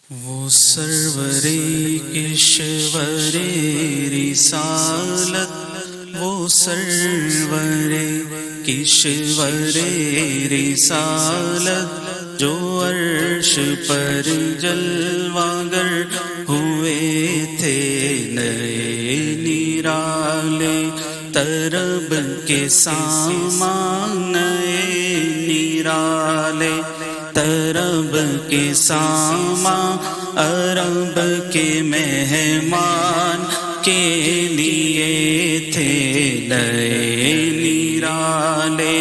وہ سرور کشور رسالت، وہ سرور کشور رسالت، جو عرش پر جلوہ گر ہوئے تھے نئے نرالے، طرب کے سامان نئے نرالے، طرب کے سامان عرب کے مہمان کے لیے تھے نئے نرالے،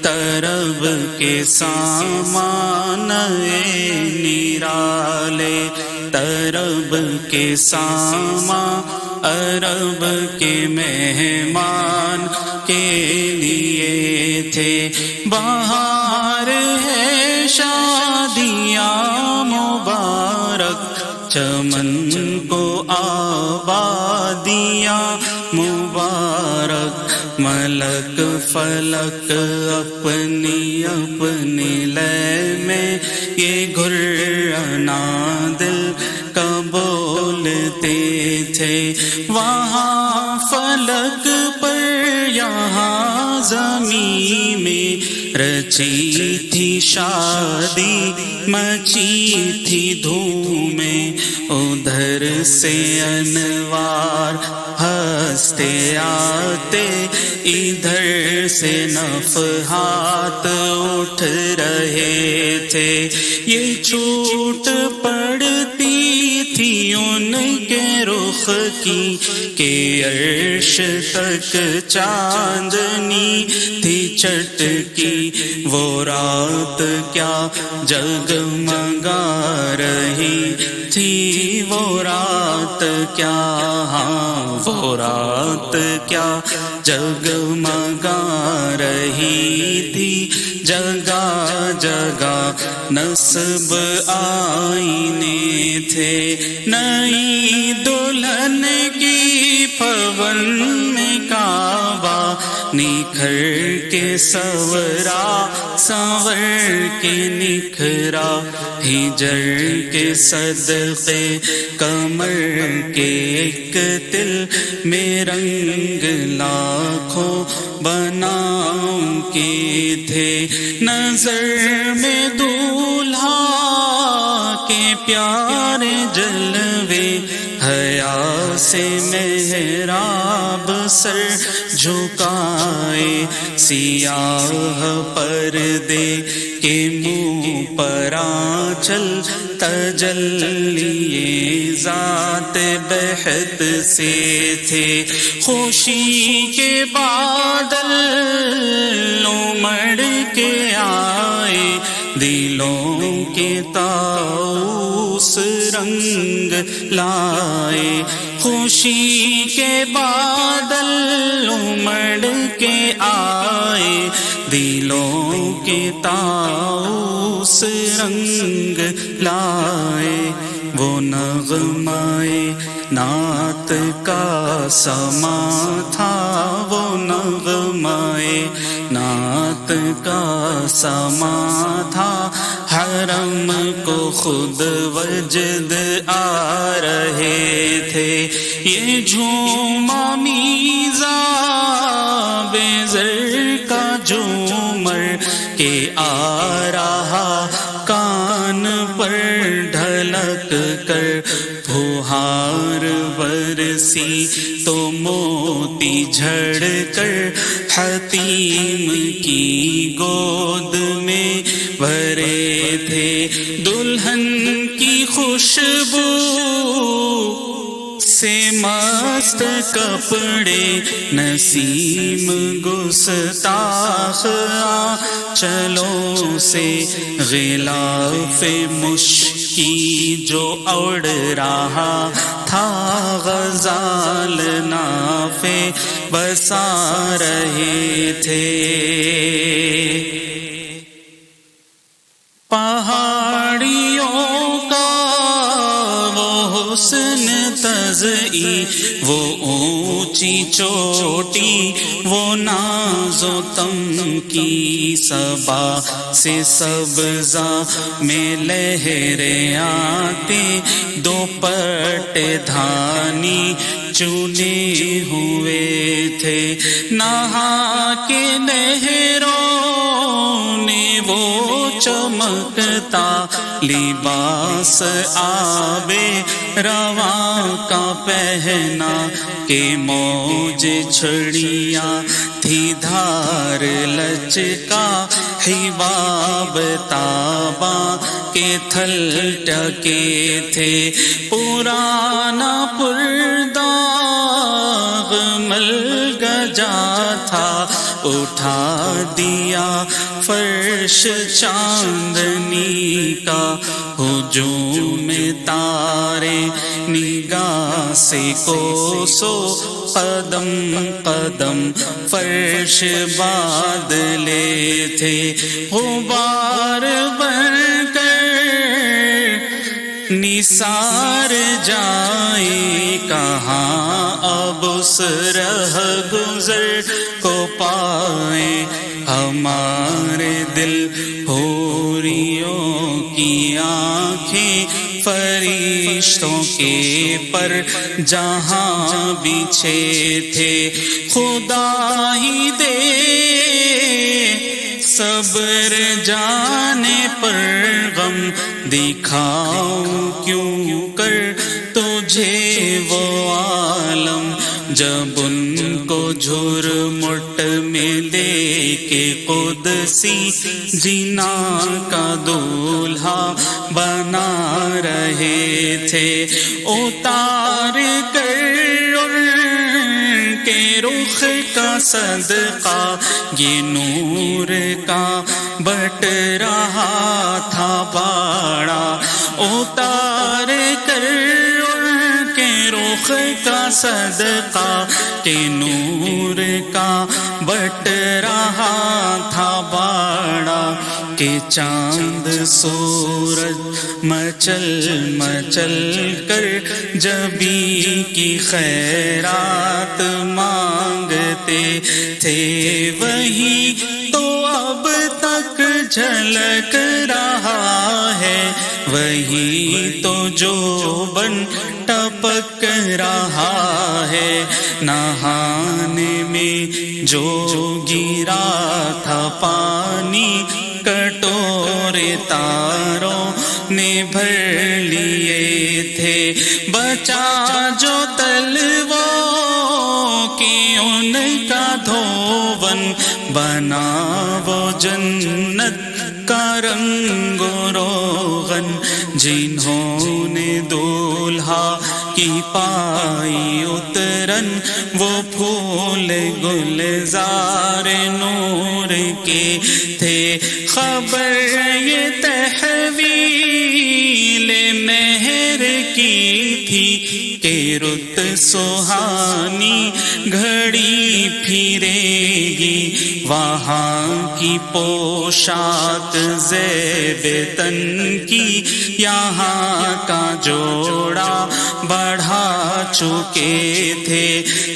طرب کے سامان نئے نرالے، طرب کے سامان عرب کے مہمان کے لیے تھے۔ بہار ہے شادیاں مبارک، چمن کو آبادیاں مبارک، ملک فلک اپنی اپنی لے میں یہ گھرانا دل کا بولتے تھے۔ وہاں فلک پر یہاں زمین میں رچی تھی شادی، مچی تھی دھومیں، ادھر سے انوار ہنستے آتے، ادھر سے نفحات اٹھ رہے تھے۔ یہ چھوٹ پڑتی تھی ان کے رخ کی کہ عرش تک چاندنی تھی چٹکی، وہ رات کیا جگمگا رہی تھی، وہ رات کیا، ہاں وہ رات کیا جگمگا رہی تھی۔ جگہ جگہ نصب آئینے تھے، نئی دلہن کی پھون میں کعبہ نکھر کے سورا، سنور کے نکھرا، ہجر کے صدقے کمر کے ایک دل میں رنگ لاکھوں بناؤں کے تھے۔ نظر میں دولہا کے پیارے جلوے، حیا سے محراب سر جھکائے، سیاہ پردے کے منہ پر آنچل، تجلیے ذات بہت سے تھے۔ خوشی کے بادل امڑ کے آئے، دلوں کے طاؤس رنگ لائے، خوشی کے بادل امڑ کے آئے، دلوں کے طاؤس رنگ لائے۔ وہ نغمائے نعت کا سما تھا، وہ نغمائے نعت کا سما تھا، حرم کو خود وجد آ رہے تھے۔ یہ جھوما میزا بے زر کا جھومر کے آ رہا، کان پر ڈھلک کر پھوہار برسی تو موتی جھڑ کر حتیم کی گود میں بھرے تھے۔ دلہن کی خوشبو سے مست کپڑے، نسیم گستاخ آنچلوں سے غلاف مشکی جو اڑ رہا تھا، غزال نافے بسا رہے تھے۔ پہاڑیوں کا وہ حسن تزئی، وہ اونچی چوٹی، وہ ناز و تم کی صبا سے سبزہ میں لہریں آتی، دو پٹ دھانی چنے ہوئے تھے، نہا کے نہروں نے وہ چمکتا لباس آب رواں کا پہنا، کہ موج چھڑیاں تھی دھار لچکا، حباب تاباں کے تھل ٹکے تھے، پرانا پرداغ مل گجا تھا، اٹھا دیا فرش چاندنی کا، ہجوم تارے نگاہ سے کوسو قدم قدم فرش بادلے تھے، غبار بن کر نثار جائے کہاں، اب اس رہ گزر کو پائے، ہمارے دل حوریوں کی آنکھیں فرشتوں کے پر جہاں بچھے تھے، خدا ہی دے صبر جانے پر غم، دکھاؤں کیوں کر تجھے وہ عالم، جب ان کو جھرمٹ میں دے کے قدسی جنا کا دولہا بنا رہے تھے، اتار کر ان کے رخ کا صدقہ یہ نور کا بٹ رہا تھا باڑا، اتار کر رخ کا صدقہ کہ نور کا بٹ رہا تھا باڑا، کہ چاند سورج مچل مچل کر جبی کی خیرات مانگتے تھے، وہی تو اب تک جھلک رہا ہے، وہی تو جو بن ٹپک رہا ہے، نہانے میں جو گرا تھا پانی کٹورے تاروں نے بھر لیے تھے، بچا جو تلووں کی ان کا دھون، بنا وہ جنت کا رنگ و روغن، جنہوں نے دولہا کی پائی اترن، وہ پھول گلزار نور کے تھے، خبر یہ تحویل مہر کی تھی کہ رت سہانی گھڑی پھرے گی، وہاں کی پوشاک زیب تن کی یہاں کا جوڑا بڑھا چکے تھے،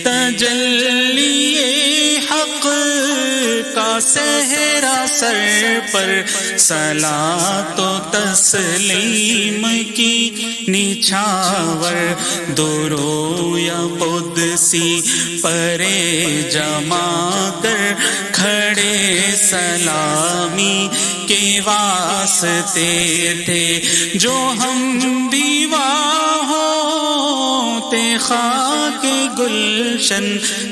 تجلی حق کا صحرا سر پر، صلاۃ و تسلیم کی نچھاور، درو یا قدسی پرے جما کر کھڑے سلامی کے واسطے تھے، جو ہم دیواں ہوتے خاک گلشن،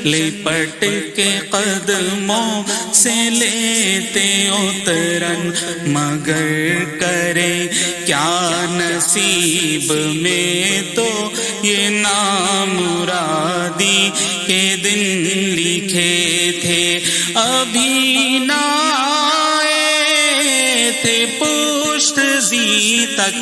لپٹ کے قدموں سے لیتے اترن، مگر کرے کیا نصیب میں تو یہ نامرادی کے دن لکھے تھے، ابھی نہ آئے تھے پشت زی تک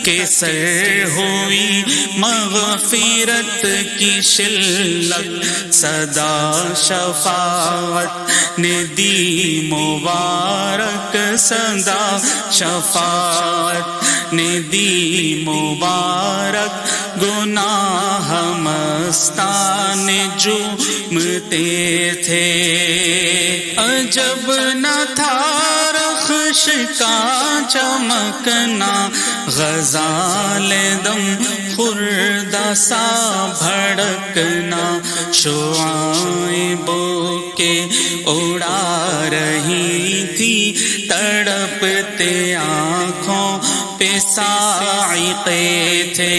کہ سر ہوئی مغفرت کی شلت، صدا شفاعت نے دی مبارک، صدا شفاعت نے دی مبارک، گناہ مستان جومتے تھے، عجب نہ تھا رخ عرش کا چمکنا، غزال دم خوردہ سا بھڑکنا، شعاعیں بو کے اڑا رہی تھی تڑپتے آنکھوں پہ صاعقے تھے،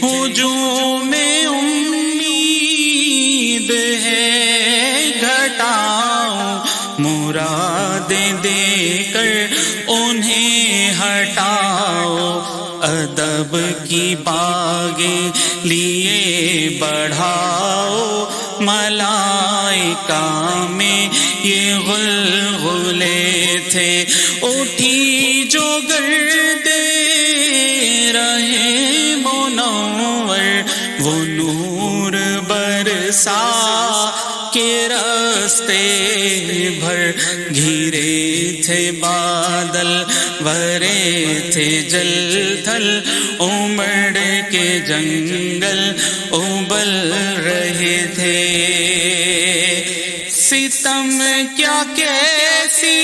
ہجوم امید ہے گھٹاؤ، مرادیں دے کر انہیں ہٹاؤ، ادب کی باغیں لیے بڑھاؤ، ملائکہ میں یہ غلغلے تھے، اٹھی جو گردے رہے منور، وہ نور برسا کے راستے بھر، گھرے تھے بادل بھرے تھے جل تھل، امڑ کے جنگل ابل رہے تھے، ستم کیا کیسی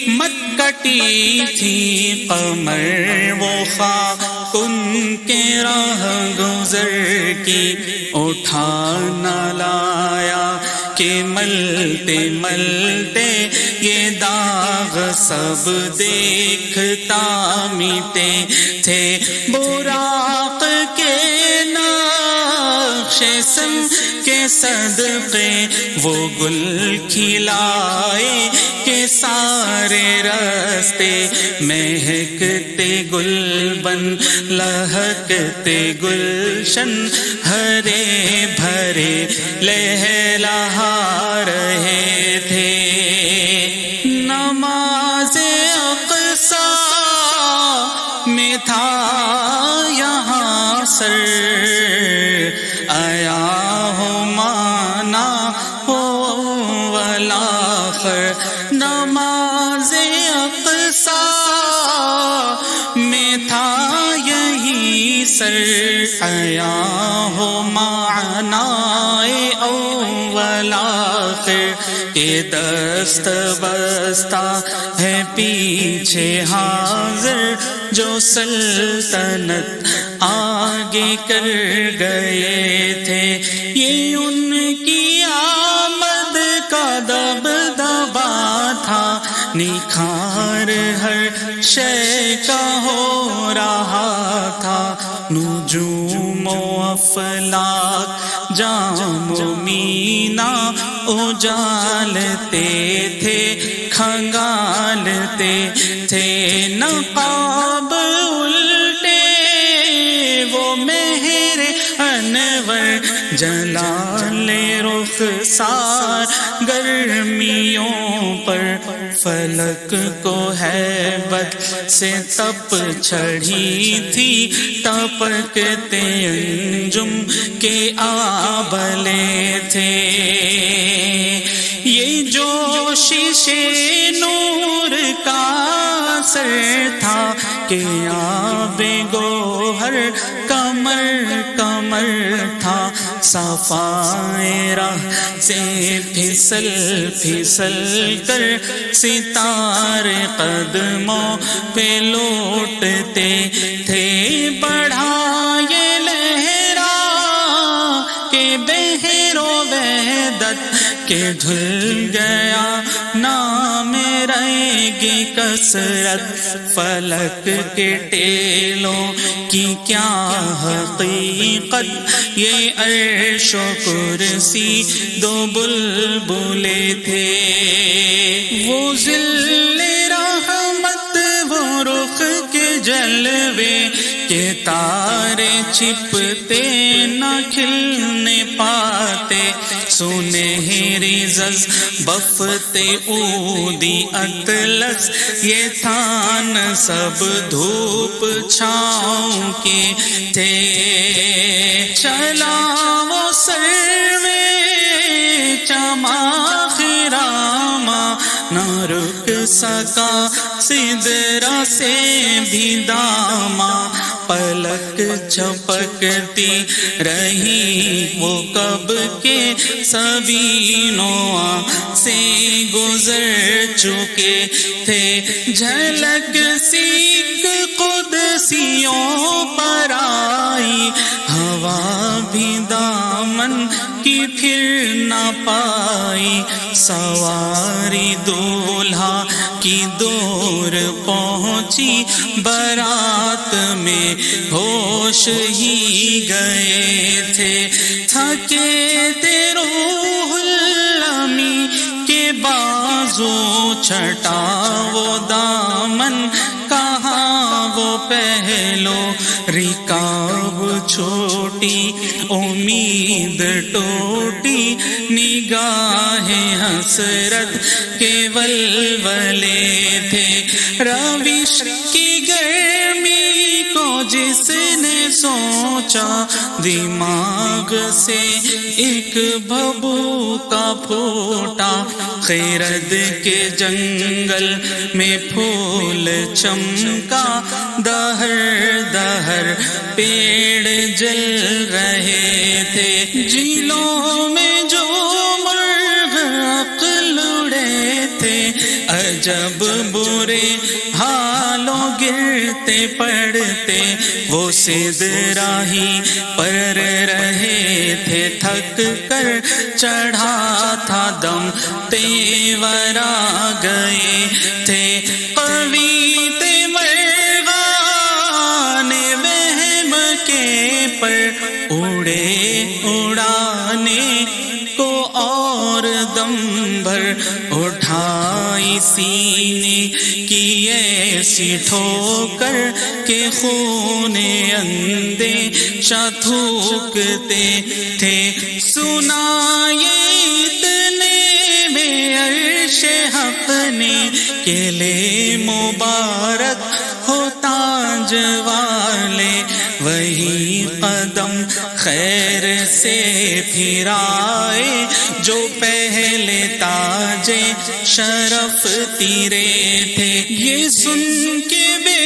مت کٹی تھی قمر، وہ خاک ان کے راہ گزر کی اٹھا نہ لایا کہ ملتے ملتے یہ داغ سب دیکھتا میٹے تھے، براق کے نقش سم کے صدقے وہ گل کھلائے کہ سارے راستے مہکتے گل بن لہکتے گلشن، ہرے بھرے لہلہا رہے تھے، نماز اقصیٰ میں تھا یہاں سر، آیا ہو مانا ہو والآخر، نماز اقصیٰ میں تھا یہی سر، آیا ہو مانا اول آخر، کہ دست بستہ ہے پیچھے حاضر، جو سلطنت آگے کر گئے تھے، یہ ان کی آمد کا دبدبا تھا، نکھار ہر شے کا ہو رہا تھا، نجوم و افلاک جام و مینا اجالتے تھے، کھنگالتے تھے، نقاب الٹے وہ مہر انور، جلال رخسار گرمیوں پر، فلک کو ہیبت سے تپ چڑھی تھی، ٹپکتے انجم کے آبلے تھے، یہ جوشش نور کا اثر تھا کہ آب گوہر کمر کمر تھا، صفائے راہ سے پھسل پھسل کر ستارے قدموں پہ لوٹتے تھے، بڑھائے لہرا کہ بحر و وحدت کہ دھل گیا نام رہے گی کثرت، فلک کے ٹیلوں کی کیا حقیقت، یہ عرش و کرسی دو بلبلے تھے، وہ ذل رحمت وہ رخ کے جلوے کہ تارے چھپتے نہ کھلنے پاتے، سنہری زز بفتے اودی اطلس، یہ تھان سب دھوپ چھاؤں کے تھے، چلا وہ سروے چماخ راما، نہ رک سکا سدرا سے بھی داما، پلک جھپکتی رہی وہ کب کے سبینوں سے گزر چکے تھے، جھلک سیکھ قدسیوں پر آئی، ہوا بھی دامن کی پھر نہ پائی، سواری دولہا کی دور پہنچی، بارات میں ہوش ہی گئے تھے، تھکے تھے روح الامی کے بازو، چھٹا وہ دامن کہاں وہ پہلو، رکاب چھوٹی امید ٹوٹی، نگاہ حسرت کے ولولے تھے، روش کی گرمی کو جس نے سوچا، دماغ سے ایک بھبو کا پھوٹا، خیرد کے جنگل میں پھول چمکا، دہر دہر پیڑ جل رہے تھے، جھیلوں میں جو مرغ عقل اڑے تھے، عجب برے حالوں گرتے پڑتے وہ سدراہی پر رہے تھے، تھک کر چڑھا تھا دم تیور آ گئے تھے، قوی تھے مرغان وہم کے پر اڑے اڑانے کو، اور دم بھر اٹھائی سینے کی ایسی ٹھوکر کہ خون اندے تھوکتے تھے، سنا یہ اتنے میں عرش حق نے کہ لے مبارک ہو تاج والے، وہی قدم خیر سے پھرائے جو پہلے تاج شرف تیرے تھے، یہ سن کے بے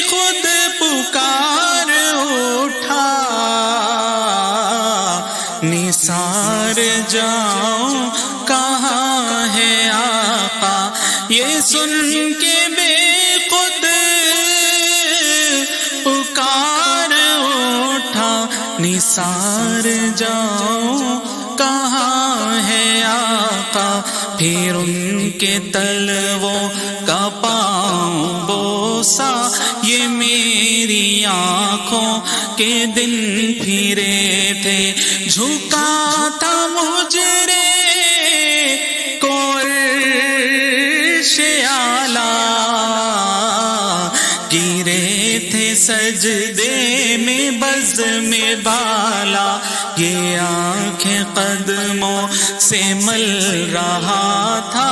خود پکار اٹھا، نثار جاؤں کہاں ہے آقا، یہ سن کے بے خود پکار اٹھا، نثار جاؤں کہاں ہے آقا، پھر ان کے تلووں کا پاؤں بوسا، یہ میری آنکھوں کے دن پھرے تھے، جھکا تھا مجرے کو عرش اعلیٰ، گرے تھے سجدے میں بزم بالا، یہ آنکھیں قدموں سے مل رہا تھا،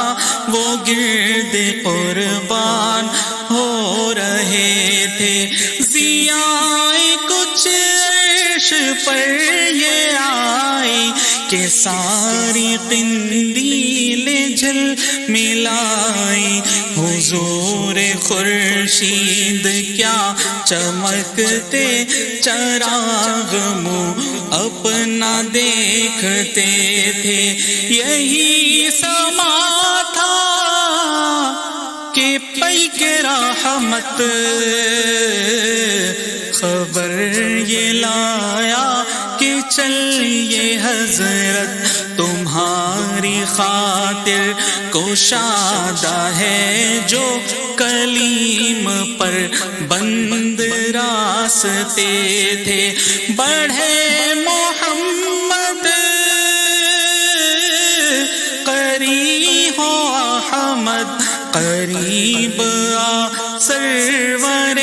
وہ گرد قربان ہو رہے تھے، ضیاء کچھ عرش پر یہ آئی کہ ساری قندیل جل ملائی، حضور خورشید کیا چمکتے، چراغ منہ اپنا دیکھتے تھے، یہی سما تھا کہ پیک رحمت خبر یہ لایا کہ چلیے حضرت تمہاری خاطر کشادہ ہے جو کلیم پر بند راستے تھے، بڑھے محمد قریب ہو احمد، قریب آ سرور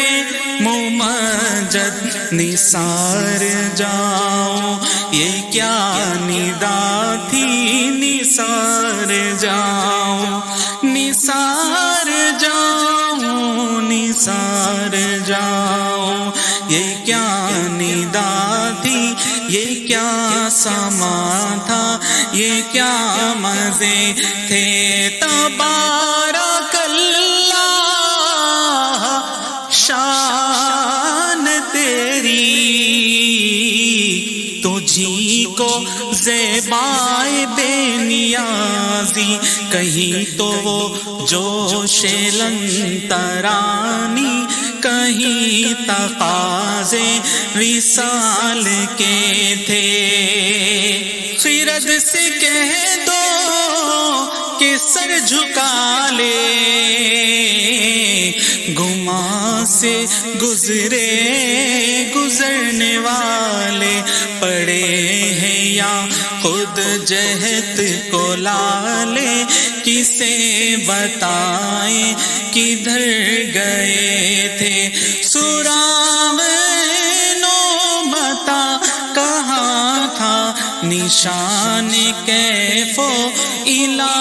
ممجد، نثار جاؤں یہ کیا ندا تھی، نثار جاؤں، نثار جاؤں، نثار جاؤں، یہ کیا ندا تھی، یہ کیا سما تھا، یہ کیا مزے تھے، تبارک اللہ شان تیری تجھی کو زیبائے بے نیازی، کہیں تو وہ جوش لن ترانی، کہیں تقاضے وصال کے تھے۔ خرد سے کہہ دو کہ سر جھکا لے، گما سے گزرے گزرنے والے، پڑے ہیں یا خود جہت کو لالے، کسے بتائیں کدھر گئے تھے۔ سراغ نو بتا کہاں تھا، نشان کیف و الا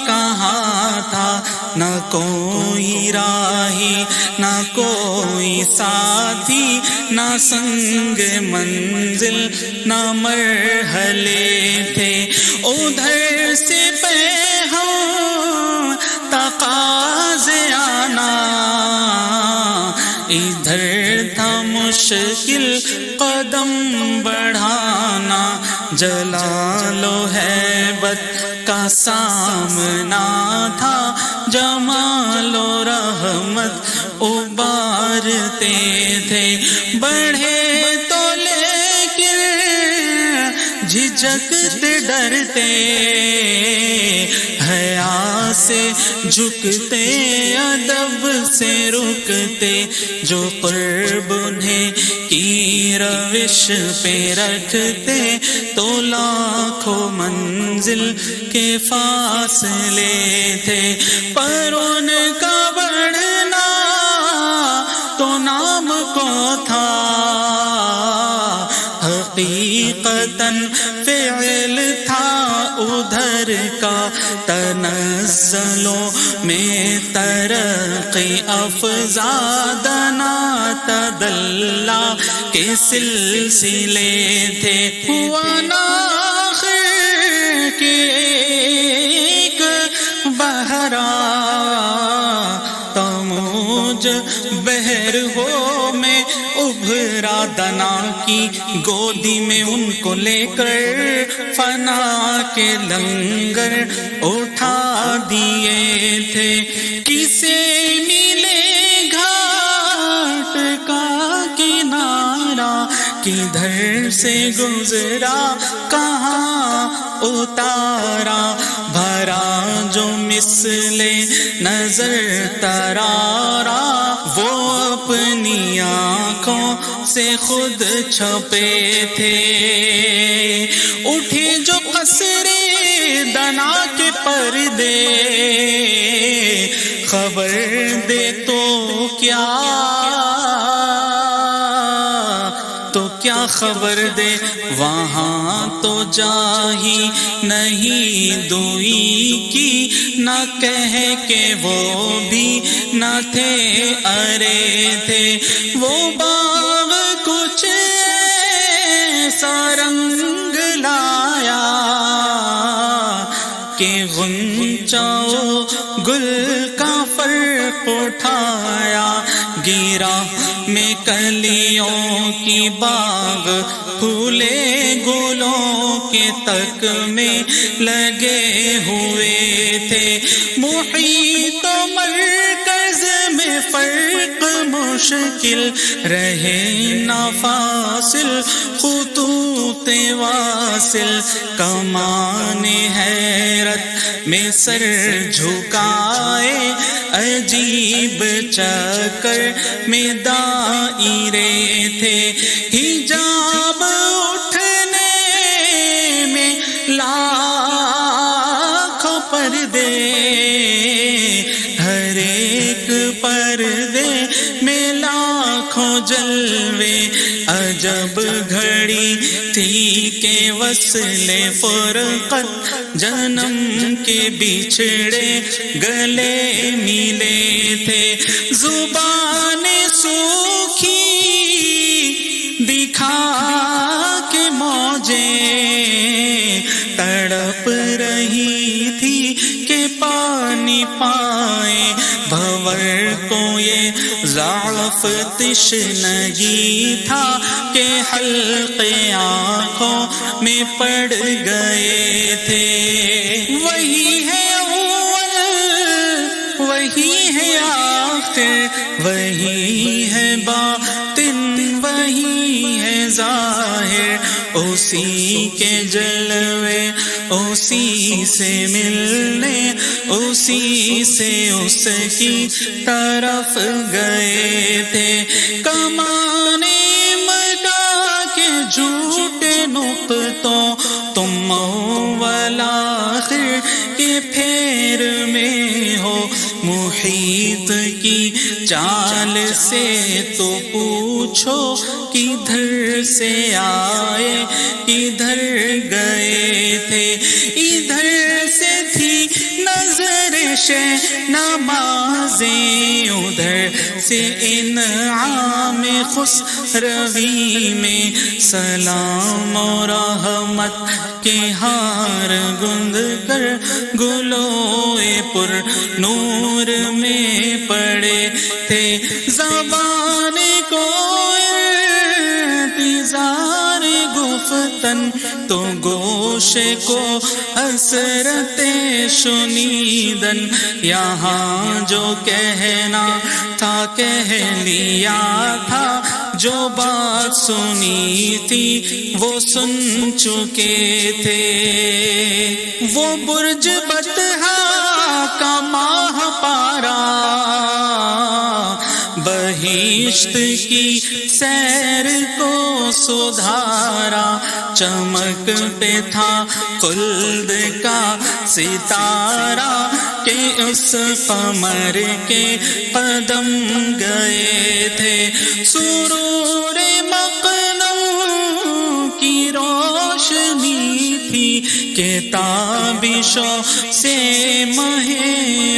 کہاں تھا، نہ کوئی راہی نہ کوئی ساتھی، نہ سنگ منزل نہ مرحلے تھے۔ ادھر سے پیغام تقاضے آنا، ادھر تھا مشکل قدم بڑھانا، جلال و ہیبت کا سامنا تھا، جمال و رحمت ابارتے تھے۔ بڑھے تو لیکن جھجکتے ڈرتے، حیا سے جھکتے ادب سے رکتے، جو قرب انہیں کی روش پہ رکھتے، تو لاکھوں منزل کے فاصلے تھے۔ پر ان کا بڑھنا تو نام کو تھا، حقیقتاً فعل تھا ادھر کا، تنزلوں میں ترقی افزادنا تدلا کے سلسلے تھے۔ ہوا ناخر کے ایک بہرا، تموج بحر ہو میں ابھرا، دنا کی گودی میں ان کو لے کر فنا کے لنگر اٹھا دیے تھے۔ کسے ملے گھاٹ کا کنارہ، کدھر سے گزرا کہاں اتارا، بھرا جو مثل نظر ترارا، وہ اپنی آنکھوں سے خود چھپے تھے۔ اٹھے جو قصرے دنا کے پردے، خبر دے تو کیا خبر دے، وہاں تو جاہی نہیں دوئی کی، نہ کہہ کے وہ بھی نہ تھے ارے تھے۔ وہ باغ کچھ ایسا رنگ لایا کہ غنچہ گل کا فرق اٹھایا، گرا میں کلیوں کی باغ، پھولے گلوں کے تک میں لگے ہوئے تھے۔ محیط و مرکز میں فرق مشکل رہے نہ فاصل، خطوط واصل کمان حیرت میں سر جھکائے، عجیب چکر میں دائرے تھے۔ حجاب اٹھنے میں لاکھوں پردے، ہر ایک پردے میں لاکھوں جلوے، عجب گھڑی تھی کہ وصل فرقت، جنم کے بچھڑے گلے ملے تھے۔ زبان سوکھی دکھا کے موجیں تڑپ رہی تھی کہ پانی پائے، بھور کو یہ زعفران صاف تشنگی تھا کہ حلقے آنکھوں میں پڑ گئے تھے. وہی ہے اول وہی ہے آخر وہی ہے باطن وہی ہے ظاہر. اسی کے جلوے اسی سے ملنے اسی سے اس کی طرف گئے تھے. کمانے مٹا کے جھوٹے نقطوں تم اول آخر کے پھیر میں ہو. محیط کی چال سے تو پوچھو کدھر سے آئے کدھر گئے تھے. ادھر سے تھی نظر نمازیں ادھر سے انعام خسروی میں سلام و رحمت کے ہار گند کر گلوئے پر نور میں پڑے تھے. زبان کو انتظار گفتن تو گوش کو حسرت شنیدن. یہاں جو کہنا تھا کہہ لیا تھا جو بات سنی تھی وہ سن چکے تھے. وہ برج بطحا کا ماہ پارا بہشت کی سیر کو سدھارا. چمک پہ تھا خلد کا ستارہ کہ اس قمر کے قدم گئے تھے. سرور مقنون کی روشنی تھی کہ تابشوں سے مہ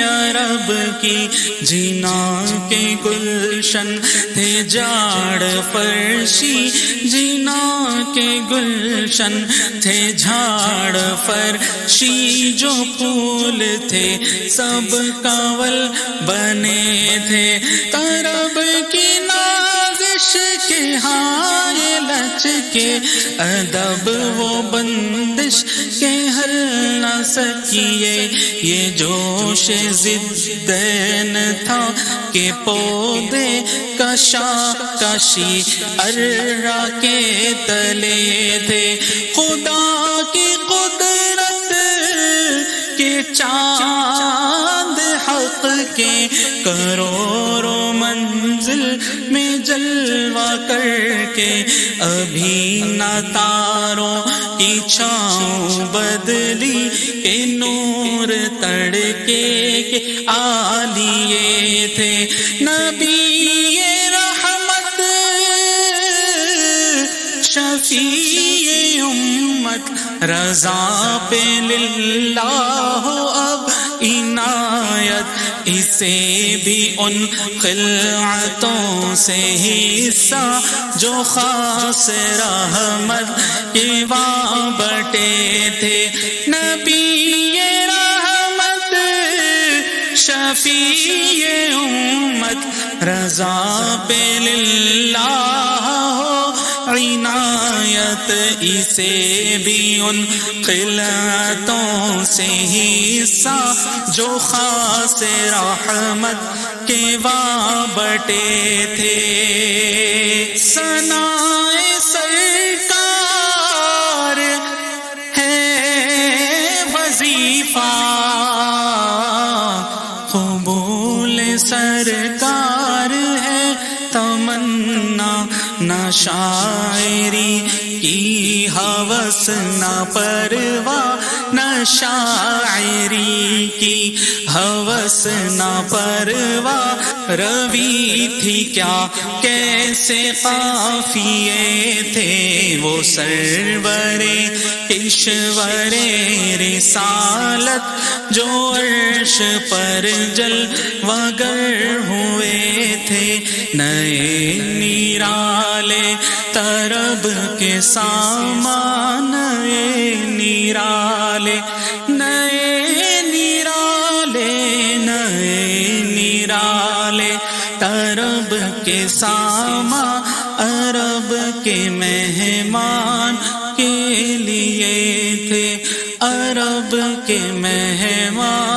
عرب کی. جنا کے گلشن تھے جاڑ فرشی جنا کے گلشن تھے جھاڑ فرشی. جو پھول تھے سب کنول بنے تھے. طرب کی نازش کے ہائے لچ کے ادب وہ بندش کے حل نہ سکیے. یہ جوش ضدین تھا کہ پودے کشا کشی ارا کے تلے تھے. خدا کی قدرت کے چاند حق کے کروڑوں منزل میں جلوہ کر کے ابھی نہ تاروں کی چھاؤں بدلی کہ نور تڑکے کے آلیے تھے. نبی رحمت شفیع امت رضا پہ للہ اب عنایت. اسے بھی ان خلعتوں سے حصہ جو خاص رحمت کے وہاں بٹے تھے. نبی رحمت شفیع امت رضا پہ للہ عنایت. اسے بھی ان خلعتوں سے حصہ جو خاص رحمت کے وہاں بٹے تھے. ثنائے سرکار ہے وظیفہ قبول سرکار ہے تمنا. نہ شاعری کی ہوس نہ پرواہ نہ شاعری کی ہوس نہ پرواہ. روی تھی کیا کیسے قافیے تھے وہ سرور اشور رسالت جو عرش پر جلوہ گر ہوئے تھے. نئے نیرالے طرب کے سامان نئے نیرالے نئے نیرالے نئے نیرالے طرب کے ساما عرب کے مہمان کے لیے تھے، عرب کے مہمان